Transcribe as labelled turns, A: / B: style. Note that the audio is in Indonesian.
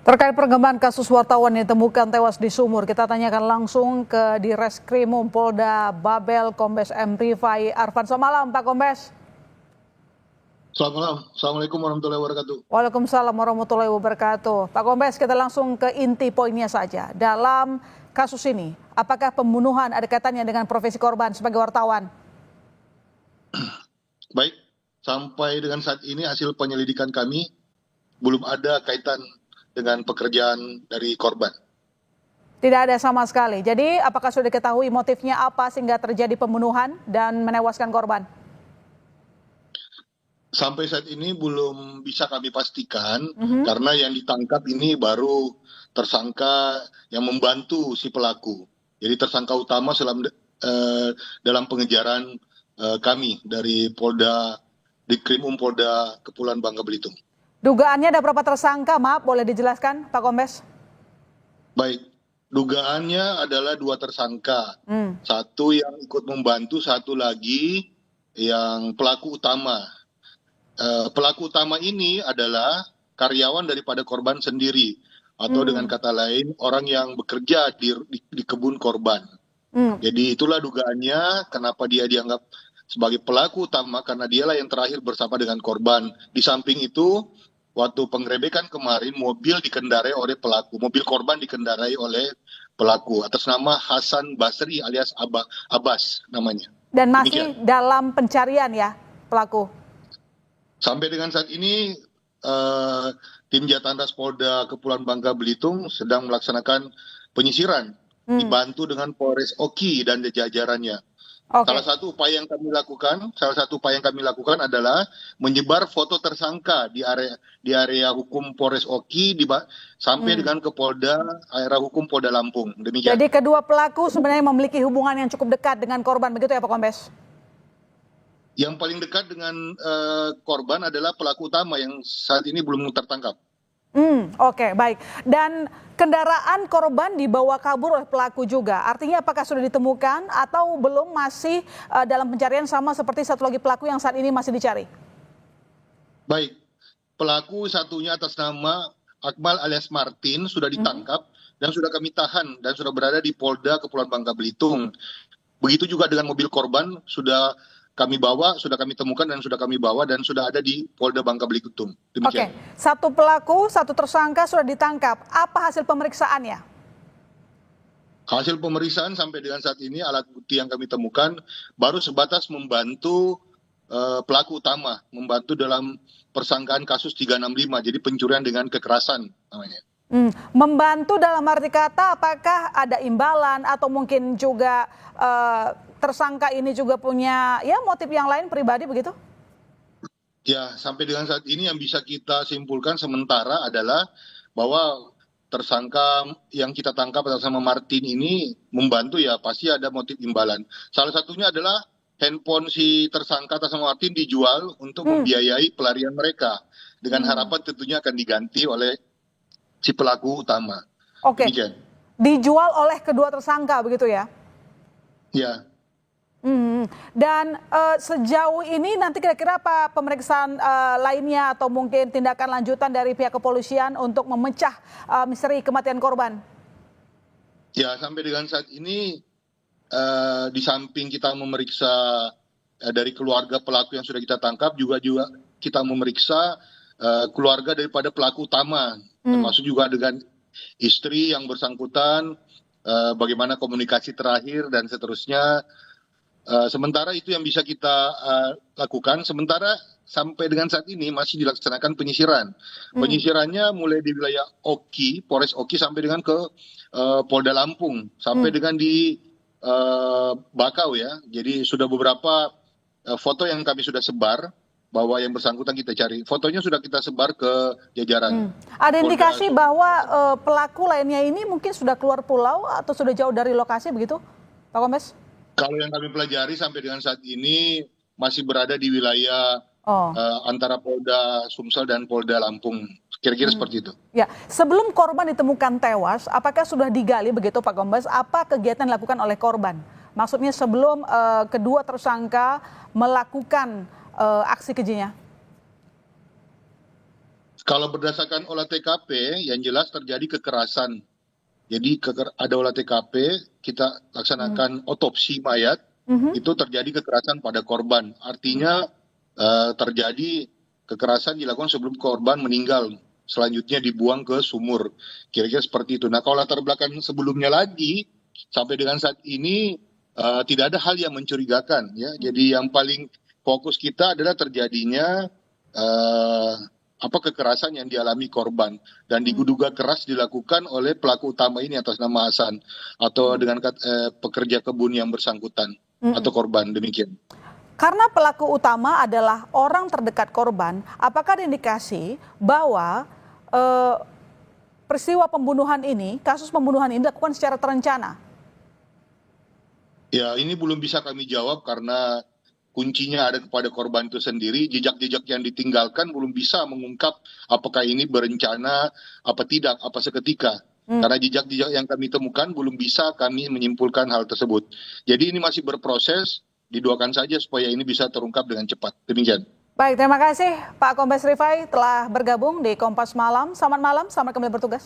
A: Terkait perkembangan kasus wartawan yang ditemukan tewas di sumur, kita tanyakan langsung ke Direskrimum Polda Babel, Kombes M. Rifai Arfan. Selamat malam, Pak Kombes.
B: Selamat malam. Assalamualaikum warahmatullahi wabarakatuh.
A: Waalaikumsalam warahmatullahi wabarakatuh. Pak Kombes, kita langsung ke inti poinnya saja. Dalam kasus ini, apakah pembunuhan ada kaitannya dengan profesi korban sebagai wartawan?
B: Baik, sampai dengan saat ini hasil penyelidikan kami belum ada kaitan dengan pekerjaan dari korban.
A: Tidak ada sama sekali. Jadi apakah sudah diketahui motifnya apa sehingga terjadi pembunuhan dan menewaskan korban?
B: Sampai saat ini belum bisa kami pastikan karena yang ditangkap ini baru tersangka yang membantu si pelaku. Jadi tersangka utama dalam pengejaran kami dari Polda Dikrimum Polda Kepulauan Bangka Belitung.
A: Dugaannya ada berapa tersangka? Maaf, boleh dijelaskan, Pak Kombes?
B: Baik, dugaannya adalah 2 tersangka. Satu yang ikut membantu, satu lagi yang pelaku utama. Pelaku utama ini adalah karyawan daripada korban sendiri, atau dengan kata lain orang yang bekerja di kebun korban. Jadi itulah dugaannya kenapa dia dianggap sebagai pelaku utama, karena dialah yang terakhir bersama dengan korban. Di samping itu, waktu penggerebekan kemarin mobil dikendarai oleh pelaku, mobil korban dikendarai oleh pelaku atas nama Hasan Basri alias Abbas namanya.
A: Dan masih dalam pencarian ya pelaku?
B: Sampai dengan saat ini tim Jatanras Polda Kepulauan Bangka Belitung sedang melaksanakan penyisiran dibantu dengan Polres Oki dan jajarannya.
A: Okay.
B: Salah satu upaya yang kami lakukan adalah menyebar foto tersangka di area hukum Polres Oki sampai dengan ke area hukum Polda Lampung. Demikian.
A: Jadi kedua pelaku sebenarnya memiliki hubungan yang cukup dekat dengan korban, begitu ya Pak Kombes?
B: Yang paling dekat dengan korban adalah pelaku utama yang saat ini belum tertangkap.
A: Oke, baik. Dan kendaraan korban dibawa kabur oleh pelaku juga. Artinya apakah sudah ditemukan atau belum, masih dalam pencarian sama seperti satu lagi pelaku yang saat ini masih dicari?
B: Baik, pelaku satunya atas nama Akmal alias Martin sudah ditangkap dan sudah kami tahan dan sudah berada di Polda Kepulauan Bangka Belitung. Begitu juga dengan mobil korban sudah kami temukan dan sudah kami bawa dan sudah ada di Polda Bangka Belitung.
A: Oke, satu pelaku, satu tersangka sudah ditangkap. Apa hasil pemeriksaannya?
B: Hasil pemeriksaan sampai dengan saat ini alat bukti yang kami temukan baru sebatas membantu pelaku utama, membantu dalam persangkaan kasus 365, jadi pencurian dengan kekerasan namanya.
A: Membantu dalam arti kata apakah ada imbalan atau mungkin juga tersangka ini juga punya ya motif yang lain pribadi begitu?
B: Ya, sampai dengan saat ini yang bisa kita simpulkan sementara adalah bahwa tersangka yang kita tangkap atas nama Martin ini membantu, ya pasti ada motif imbalan. Salah satunya adalah handphone si tersangka atas nama Martin dijual untuk membiayai pelarian mereka dengan harapan tentunya akan diganti oleh si pelaku utama.
A: Oke. Dijual oleh kedua tersangka begitu ya?
B: Ya.
A: Dan sejauh ini nanti kira-kira apa pemeriksaan lainnya atau mungkin tindakan lanjutan dari pihak kepolisian untuk memecah misteri kematian korban?
B: Ya, sampai dengan saat ini di samping kita memeriksa dari keluarga pelaku yang sudah kita tangkap, juga kita memeriksa keluarga daripada pelaku utama, termasuk juga dengan istri yang bersangkutan, bagaimana komunikasi terakhir dan seterusnya. Sementara itu yang bisa kita lakukan. Sementara sampai dengan saat ini masih dilaksanakan penyisiran. Penyisirannya mulai di wilayah Oki, Polres Oki, sampai dengan ke Polda Lampung, sampai dengan di Bakau ya. Jadi sudah beberapa foto yang kami sudah sebar bahwa yang bersangkutan kita cari. Fotonya sudah kita sebar ke jajaran.
A: Ada indikasi bahwa pelaku lainnya ini mungkin sudah keluar pulau atau sudah jauh dari lokasi begitu, Pak Kombes?
B: Kalau yang kami pelajari sampai dengan saat ini masih berada di wilayah antara Polda Sumsel dan Polda Lampung. Kira-kira seperti itu.
A: Ya, sebelum korban ditemukan tewas, apakah sudah digali begitu Pak Kombes, apa kegiatan dilakukan oleh korban? Maksudnya sebelum kedua tersangka melakukan aksi kejinya?
B: Kalau berdasarkan olah TKP, yang jelas terjadi kekerasan. Jadi ada olah TKP, kita laksanakan otopsi mayat, itu terjadi kekerasan pada korban. Artinya terjadi kekerasan dilakukan sebelum korban meninggal. Selanjutnya dibuang ke sumur. Kira-kira seperti itu. Nah, kalau latar belakang sebelumnya lagi, sampai dengan saat ini tidak ada hal yang mencurigakan. Ya. Jadi yang paling fokus kita adalah terjadinya kekerasan yang dialami korban dan diduga keras dilakukan oleh pelaku utama ini atas nama Hasan atau dengan pekerja kebun yang bersangkutan atau korban, demikian.
A: Karena pelaku utama adalah orang terdekat korban, apakah ada indikasi bahwa peristiwa pembunuhan ini, kasus pembunuhan ini dilakukan secara terencana?
B: Ya, ini belum bisa kami jawab karena kuncinya ada kepada korban itu sendiri. Jejak-jejak yang ditinggalkan belum bisa mengungkap apakah ini berencana, apa tidak, apa seketika. Karena jejak-jejak yang kami temukan belum bisa kami menyimpulkan hal tersebut. Jadi ini masih berproses, didoakan saja supaya ini bisa terungkap dengan cepat. Demikian.
A: Baik, terima kasih Pak Kombes Rifai telah bergabung di Kompas Malam. Selamat malam, selamat kembali bertugas.